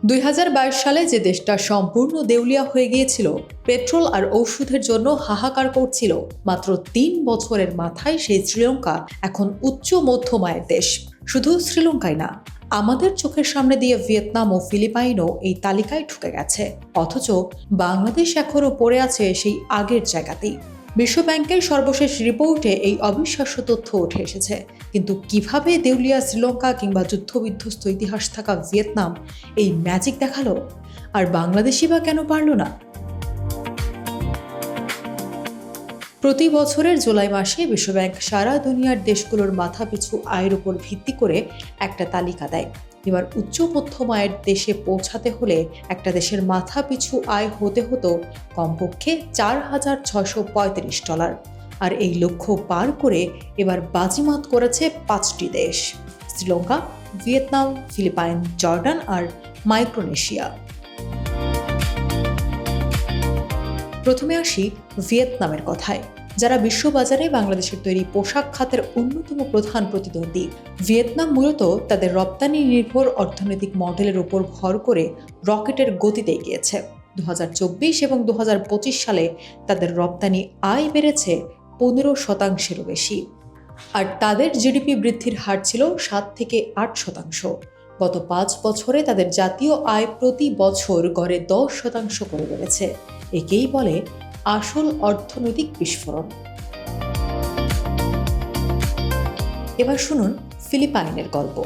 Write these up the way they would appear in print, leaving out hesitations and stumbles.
2022 সালে যে দেশটা সম্পূর্ণ দেউলিয়া হয়ে গিয়েছিল, পেট্রোল আর ঔষধের জন্য হাহাকার করছিল, মাত্র 3 বছরের মাথায় সেই শ্রীলঙ্কা এখন উচ্চ মধ্যম আয়ের দেশ। শুধু শ্রীলঙ্কাই না, আমাদের চোখের সামনে দিয়ে ভিয়েতনাম ও ফিলিপাইনও এই তালিকায় ঢুকে গেছে। অথচ বাংলাদেশ এখনও পড়ে আছে সেই আগের জায়গাতেই। বিশ্বব্যাংকের সর্বশেষ রিপোর্টে এই অবিশ্বাস্য তথ্য উঠে এসেছে। কিন্তু কিভাবে দেউলিয়া শ্রীলঙ্কা কিংবা যুদ্ধবিধ্বস্ত ইতিহাস থাকা ভিয়েতনাম এই ম্যাজিক দেখালো, আর বাংলাদেশই বা কেন পারল না? প্রতি বছরের জুলাই মাসে বিশ্বব্যাংক সারা দুনিয়ার দেশগুলোর মাথাপিছু আয়ের উপর ভিত্তি করে একটা তালিকা দেয়। এবার উচ্চ মধ্যম আয়ের দেশে পৌঁছাতে হলে একটা দেশের মাথাপিছু আয় হতে হতো কমপক্ষে $4,635। আর এই লক্ষ্য পার করে এবার বাজিমাত করেছে 5টি দেশ: শ্রীলঙ্কা, ভিয়েতনাম, ফিলিপাইন, জর্ডান আর মাইক্রোনেশিয়া। প্রথমে আসি ভিয়েতনামের কথায়, যারা বিশ্ববাজারে বাংলাদেশের তৈরি পোশাক খাতের অন্যতম প্রধান প্রতিদ্বন্দ্বী। ভিয়েতনাম মূলত তাদের রপ্তানি নির্ভর অর্থনৈতিক মডেলের উপর ভর করে রকেটের গতিতে এগিয়েছে। 2024 এবং 2025 সালে তাদের রপ্তানি আয় বেড়েছে 15%-এরও বেশি, আর তাদের জিডিপি বৃদ্ধির হার ছিল 7 থেকে 8%। গত 5 বছরে তাদের জাতীয় আয় প্রতি বছর গড়ে 10% করে বেড়েছে। একেই বলে আসল অর্থনৈতিক বিস্ফোরণ। এবার শুনুন ফিলিপাইনের গল্প।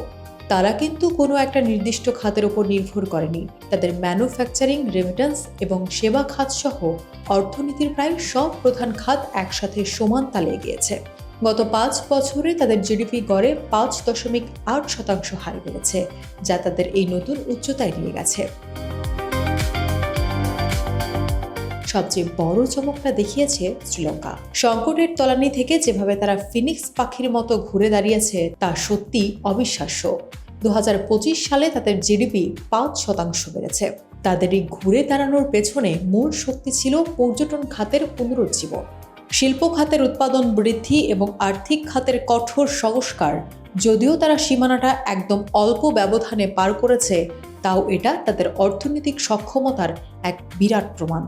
তারা কিন্তু কোনো একটা নির্দিষ্ট খাতের উপর নির্ভর করেনি। তাদের ম্যানুফ্যাকচারিং, রেমিটেন্স এবং সেবা খাত সহ অর্থনীতির প্রায় সব প্রধান খাত একসাথে সমান তালে এগিয়েছে। গত 5 বছরে তাদের জিডিপি গড়ে 5.8% হারে বেড়েছে, যা তাদের এই নতুন উচ্চতায় নিয়ে গেছে। সবচেয়ে বড় চমকটা দেখিয়েছে শ্রীলঙ্কা। সংকটের তলানি থেকে যেভাবে তারা ফিনিক্স পাখির মতো ঘুরে দাঁড়িয়েছে তা সত্যি অবিশ্বাস্য। 2025 সালে তাদের জিডিপি 5% বেড়েছে। তাদের এই ঘুরে দাঁড়ানোর পেছনে মূল শক্তি ছিল পর্যটন খাতের পুনরুজ্জীবন, শিল্প খাতের উৎপাদন বৃদ্ধি এবং আর্থিক খাতের কঠোর সংস্কার। যদিও তারা সীমানাটা একদম অল্প ব্যবধানে পার করেছে, তাও এটা তাদের অর্থনৈতিক সক্ষমতার এক বিরাট প্রমাণ।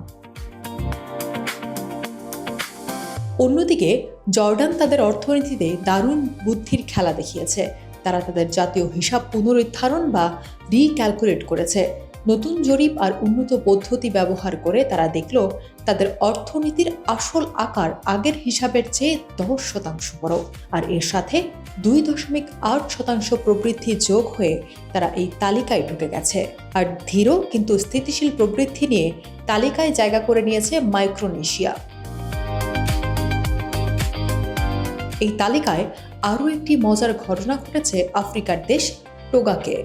অন্যদিকে জর্ডান তাদের অর্থনীতিতে দারুণ বুদ্ধির খেলা দেখিয়েছে। তারা তাদের জাতীয় হিসাব পুনরুদ্ধারণ বা রিক্যালকুলেট করেছে। নতুন জরিপ আর উন্নত পদ্ধতি ব্যবহার করে তারা দেখল তাদের অর্থনীতির আসল আকার আগের হিসাবের চেয়ে 10% বড়, আর এর সাথে 2.8% প্রবৃদ্ধি যোগ হয়ে তারা এই তালিকায় ঢুকে গেছে। আর ধীর কিন্তু স্থিতিশীল প্রবৃদ্ধি নিয়ে তালিকায় জায়গা করে নিয়েছে মাইক্রোনেশিয়া। এই তালিকায় আরও একটি মজার ঘটনা ঘটেছে আফ্রিকার দেশ টোগাকে।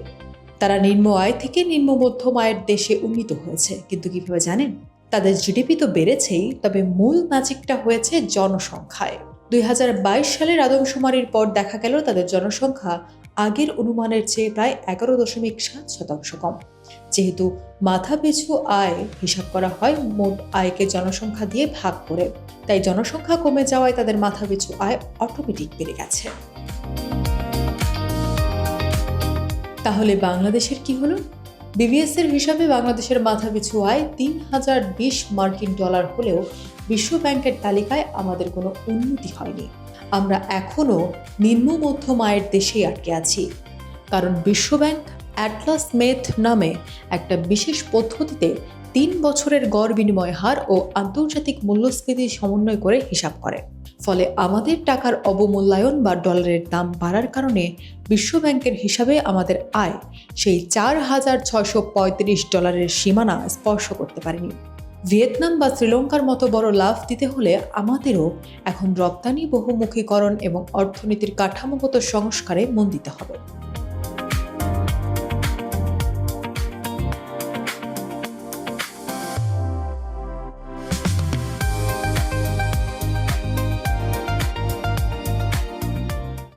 তারা নিম্ন আয় থেকে নিম্ন মধ্যম আয়ের দেশে উন্নীত হয়েছে। কিন্তু কিভাবে জানেন? তাদের জিডিপি তো বেড়েছেই, তবে মূল ম্যাজিকটা হয়েছে জনসংখ্যায়। 2022 সালের আদমশুমারির পর দেখা গেল তাদের জনসংখ্যা আগের অনুমানের চেয়ে প্রায় 11.7% কম। যেহেতু মাথাপিছু আয় হিসাব করা হয় মোট আয়কে জনসংখ্যা দিয়ে ভাগ করে, তাই জনসংখ্যা কমে যাওয়ায় তাদের মাথাপিছু আয় অটোমেটিক বেড়ে গেছে। তাহলে বাংলাদেশের কি হলো? বিবিএস এর হিসাবে বাংলাদেশের মাথাপিছু আয় $3,020 হলেও বিশ্ব ব্যাংকের তালিকায় আমাদের কোনো উন্নতি হয়নি। আমরা এখনও নিম্ন মধ্যম আয়ের দেশেই আটকে আছি, কারণ বিশ্বব্যাংক অ্যাটলাস মেথ নামে একটা বিশেষ পদ্ধতিতে 3 বছরের গড় বিনিময় হার ও আন্তর্জাতিক মূল্যস্ফীতি সমন্বয় করে হিসাব করে। ফলে আমাদের টাকার অবমূল্যায়ন বা ডলারের দাম বাড়ার কারণে বিশ্বব্যাংকের হিসাবে আমাদের আয় সেই $4,635 সীমানা স্পর্শ করতে পারেনি। ভিয়েতনাম বা শ্রীলঙ্কার মতো বড় লাভ দিতে হলে আমাদেরও এখন রপ্তানি বহুমুখীকরণ এবং অর্থনীতির কাঠামোগত সংস্কারে মন দিতে হবে।